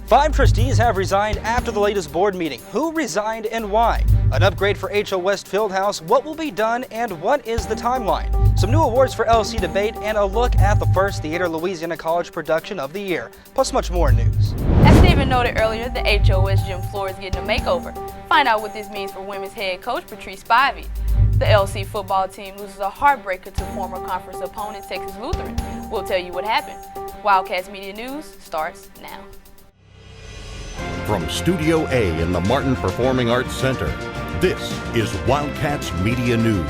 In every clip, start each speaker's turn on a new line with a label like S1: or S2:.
S1: 5 trustees have resigned after the latest board meeting. Who resigned and why? An upgrade for H.O. West Fieldhouse, what will be done and what is the timeline? Some new awards for LC debate and a look at the first Theater Louisiana College production of the year, plus much more news.
S2: As Steven noted earlier, the H.O. West gym floor is getting a makeover. Find out what this means for women's head coach Patrice Spivey. The LC football team loses a heartbreaker to former conference opponent Texas Lutheran. We'll tell you what happened. Wildcats Media News starts now.
S3: From Studio A in the Martin Performing Arts Center, this is Wildcats Media News.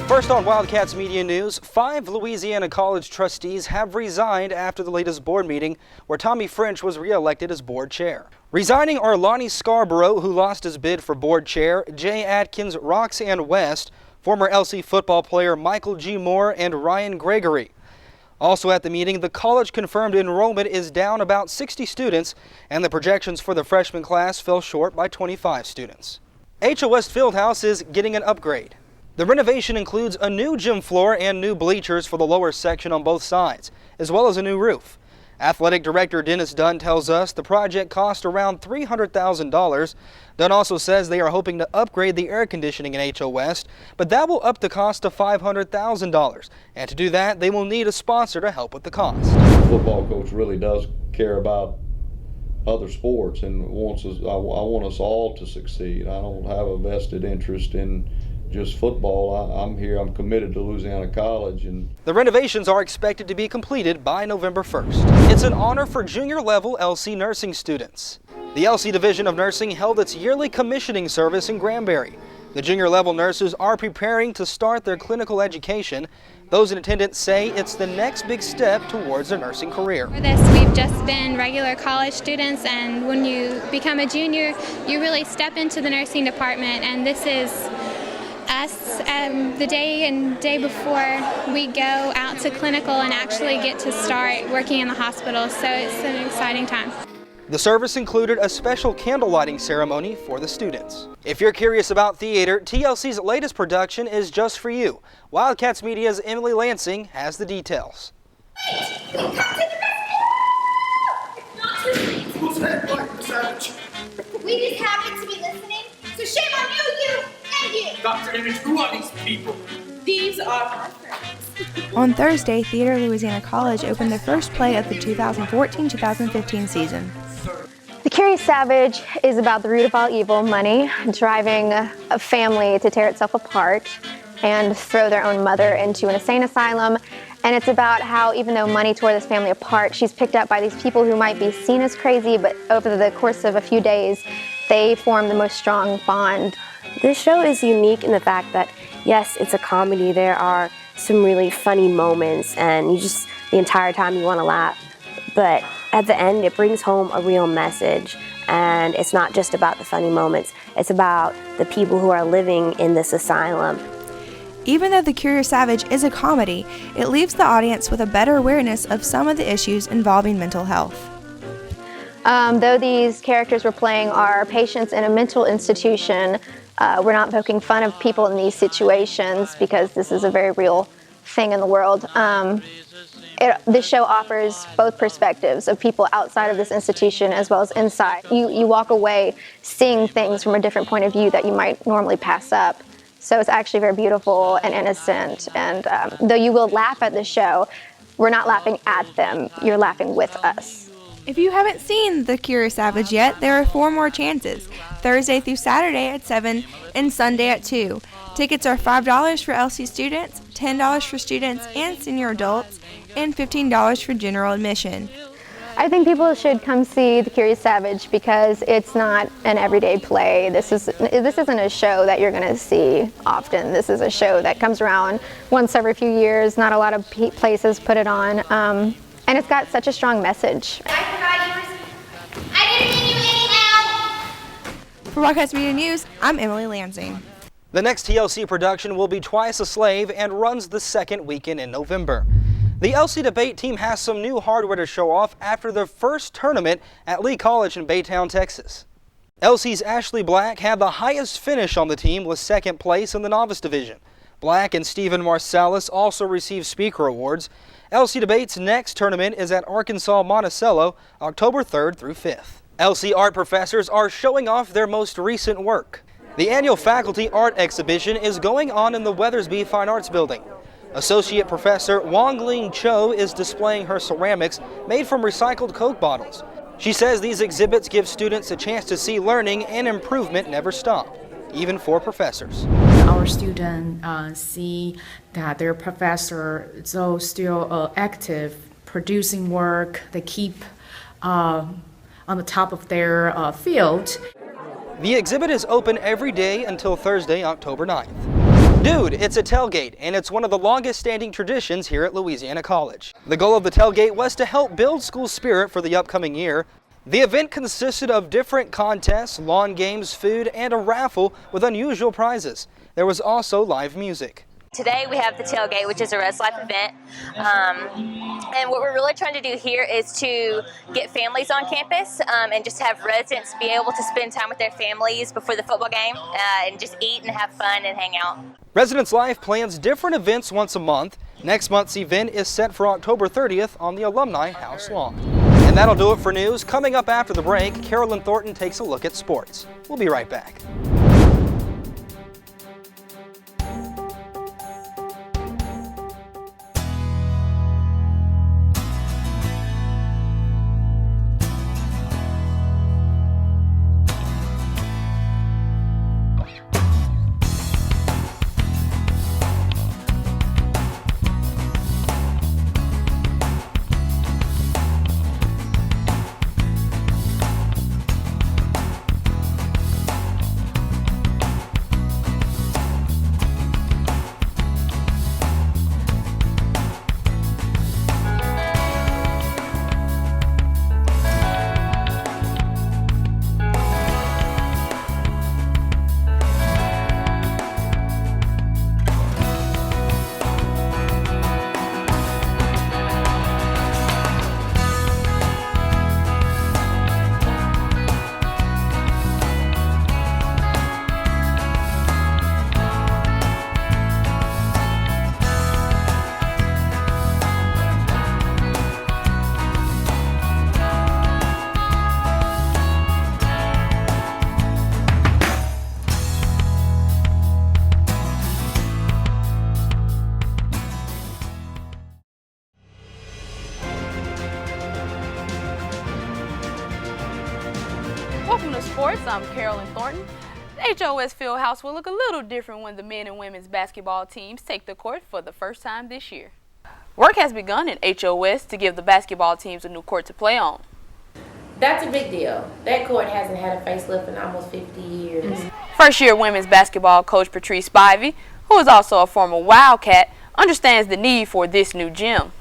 S1: First on Wildcats Media News, 5 Louisiana College trustees have resigned after the latest board meeting where Tommy French was re-elected as board chair. Resigning are Lonnie Scarborough, who lost his bid for board chair, Jay Atkins, Roxanne West, former LC football player Michael G. Moore, and Ryan Gregory. Also at the meeting, the college confirmed enrollment is down about 60 students, and the projections for the freshman class fell short by 25 students. H.O. West Fieldhouse is getting an upgrade. The renovation includes a new gym floor and new bleachers for the lower section on both sides, as well as a new roof. Athletic Director Dennis Dunn tells us the project cost around $300,000. Dunn also says they are hoping to upgrade the air conditioning in H.O. West, but that will up the cost to $500,000. And to do that, they will need a sponsor to help with the cost.
S4: The football coach really does care about other sports and wants us. I want us all to succeed. I don't have a vested interest in just football. I'm here. I'm committed to Louisiana College. And
S1: the renovations are expected to be completed by November 1st. It's an honor for junior level LC nursing students. The LC Division of Nursing held its yearly commissioning service in Granbury. The junior level nurses are preparing to start their clinical education. Those in attendance say it's the next big step towards their nursing career.
S5: For this, we've just been regular college students, and when you become a junior, you really step into the nursing department, and this is us the day before we go out to clinical and actually get to start working in the hospital, so it's an exciting time.
S1: The service included a special candle lighting ceremony for the students. If you're curious about theater, TLC's latest production is just for you. Wildcats Media's Emily Lansing has the details.
S6: Wait! We come to the rescue! It's not too late.
S7: Who's that black savage?
S6: We just happened to be listening, so shame on you, and you!
S7: Dr. Emmett, who are these people?
S6: These are my friends.
S8: On Thursday, Theater Louisiana College opened their first play of the 2014-2015 season.
S9: The Curious Savage is about the root of all evil, money, driving a family to tear itself apart and throw their own mother into an insane asylum. And it's about how, even though money tore this family apart, she's picked up by these people who might be seen as crazy, but over the course of a few days, they form the most strong bond.
S10: This show is unique in the fact that, yes, it's a comedy. There are some really funny moments, and the entire time you want to laugh. But at the end, it brings home a real message, and it's not just about the funny moments. It's about the people who are living in this asylum.
S8: Even though The Curious Savage is a comedy, it leaves the audience with a better awareness of some of the issues involving mental health.
S9: Though these characters we're playing are patients in a mental institution, we're not poking fun of people in these situations because this is a very real thing in the world. This show offers both perspectives of people outside of this institution as well as inside. You walk away seeing things from a different point of view that you might normally pass up. So it's actually very beautiful and innocent. And though you will laugh at the show, we're not laughing at them, you're laughing with us.
S8: If you haven't seen The Curious Savage yet, there are 4 more chances, Thursday through Saturday at 7 and Sunday at 2. Tickets are $5 for LC students, $10 for students and senior adults, and $15 for general admission.
S9: I think people should come see The Curious Savage because it's not an everyday play. This isn't a show that you're going to see often. This is a show that comes around once every few years. Not a lot of places put it on. And it's got such a strong message.
S6: I didn't mean you anyhow!
S8: For Wildcats Media News, I'm Emily Lansing.
S1: The next TLC production will be Twice a Slave and runs the second weekend in November. The LC debate team has some new hardware to show off after their first tournament at Lee College in Baytown, Texas. LC's Ashley Black had the highest finish on the team with second place in the novice division. Black and Stephen Marsalis also received speaker awards. LC Debate's next tournament is at Arkansas Monticello, October 3rd through 5th. LC art professors are showing off their most recent work. The annual faculty art exhibition is going on in the Weathersby Fine Arts Building. Associate Professor Wong-Ling Cho is displaying her ceramics made from recycled Coke bottles. She says these exhibits give students a chance to see learning and improvement never stop, even for professors.
S11: Our students see that their professor is still active, producing work. They keep on the top of their field.
S1: The exhibit is open every day until Thursday, October 9th. Dude, it's a tailgate, and it's one of the longest standing traditions here at Louisiana College. The goal of the tailgate was to help build school spirit for the upcoming year. The event consisted of different contests, lawn games, food, and a raffle with unusual prizes. There was also live music.
S12: Today we have the tailgate, which is a Res Life event, and what we're really trying to do here is to get families on campus and just have residents be able to spend time with their families before the football game and just eat and have fun and hang out.
S1: Residence Life plans different events once a month. Next month's event is set for October 30th on the Alumni House lawn. And that'll do it for news. Coming up after the break, Karylon Thornton takes a look at sports. We'll be right back.
S2: Welcome to sports. I'm Karylon Thornton. The HOS Fieldhouse will look a little different when the men and women's basketball teams take the court for the first time this year. Work has begun in HOS to give the basketball teams a new court to play on.
S13: That's a big deal. That court hasn't had a facelift in almost 50 years.
S2: First-year women's basketball coach Patrice Spivey, who is also a former Wildcat, understands the need for this new gym.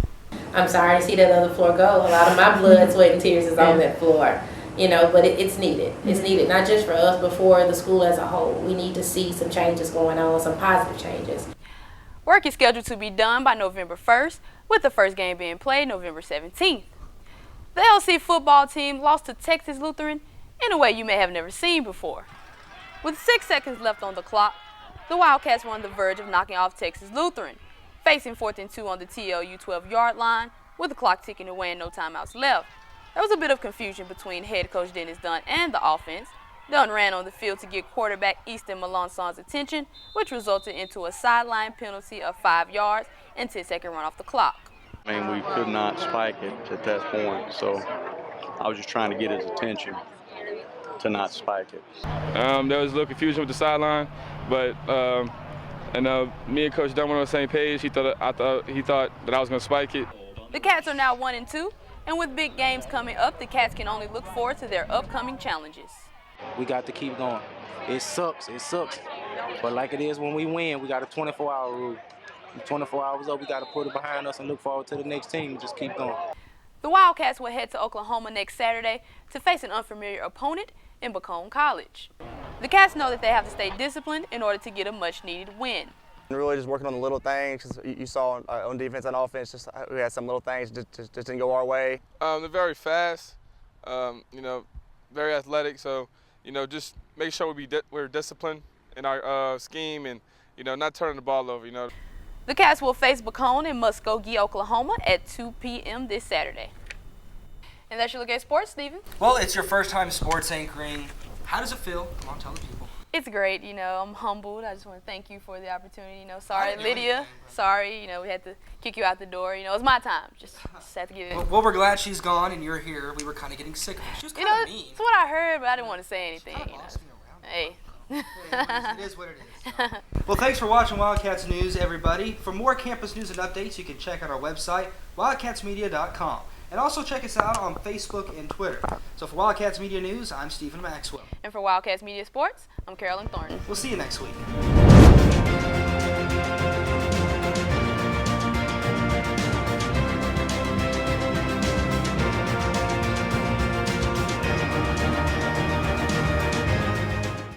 S13: I'm sorry to see that other floor go. A lot of my blood, sweat, and tears is on that floor. You know, but it's needed. It's needed not just for us, but for the school as a whole. We need to see some changes going on, some positive changes.
S2: Work is scheduled to be done by November 1st, with the first game being played November 17th. The LC football team lost to Texas Lutheran in a way you may have never seen before. With 6 seconds left on the clock, the Wildcats were on the verge of knocking off Texas Lutheran, facing 4th and 2 on the TLU 12-yard line, with the clock ticking away and no timeouts left. There was a bit of confusion between head coach Dennis Dunn and the offense. Dunn ran on the field to get quarterback Easton Melançon's attention, which resulted into a sideline penalty of 5 yards and 10-second run off the clock.
S14: I mean, we could not spike it at that point, so I was just trying to get his attention to not spike it.
S15: There was a little confusion with the sideline, but me and Coach Dunn were on the same page. He thought that I was going to spike it.
S2: The Cats are now 1-2. And with big games coming up, the Cats can only look forward to their upcoming challenges.
S16: We got to keep going. It sucks. But like it is when we win, we got a 24-hour rule. 24 hours up, we got to put it behind us and look forward to the next team and just keep going.
S2: The Wildcats will head to Oklahoma next Saturday to face an unfamiliar opponent in Bacone College. The Cats know that they have to stay disciplined in order to get a much-needed win.
S17: Really just working on the little things. You saw on defense and offense, just we had some little things just didn't go our way.
S15: They're very fast, very athletic. So, just make sure we're disciplined in our scheme and, not turning the ball over.
S2: The Cats will face Bacone in Muskogee, Oklahoma at 2 p.m. this Saturday. And that's your look at sports, Steven.
S1: Well, it's your first time sports anchoring. How does it feel? Come on, tell the people.
S2: It's great, I'm humbled. I just want to thank you for the opportunity. Sorry, Lydia. Sorry, we had to kick you out the door. It was my time. Just had to give it.
S1: Well, we're glad she's gone and you're here. We were kind of getting sick of her. She was kind of mean.
S2: That's what I heard, but I didn't want to say anything. Hey.
S1: It is what it is. Well, thanks for watching Wildcats News, everybody. For more campus news and updates, you can check out our website, wildcatsmedia.com. And also check us out on Facebook and Twitter. So for Wildcats Media News, I'm Stephen Maxwell.
S2: And for Wildcats Media Sports, I'm Karylon Thornton.
S1: We'll see you next week.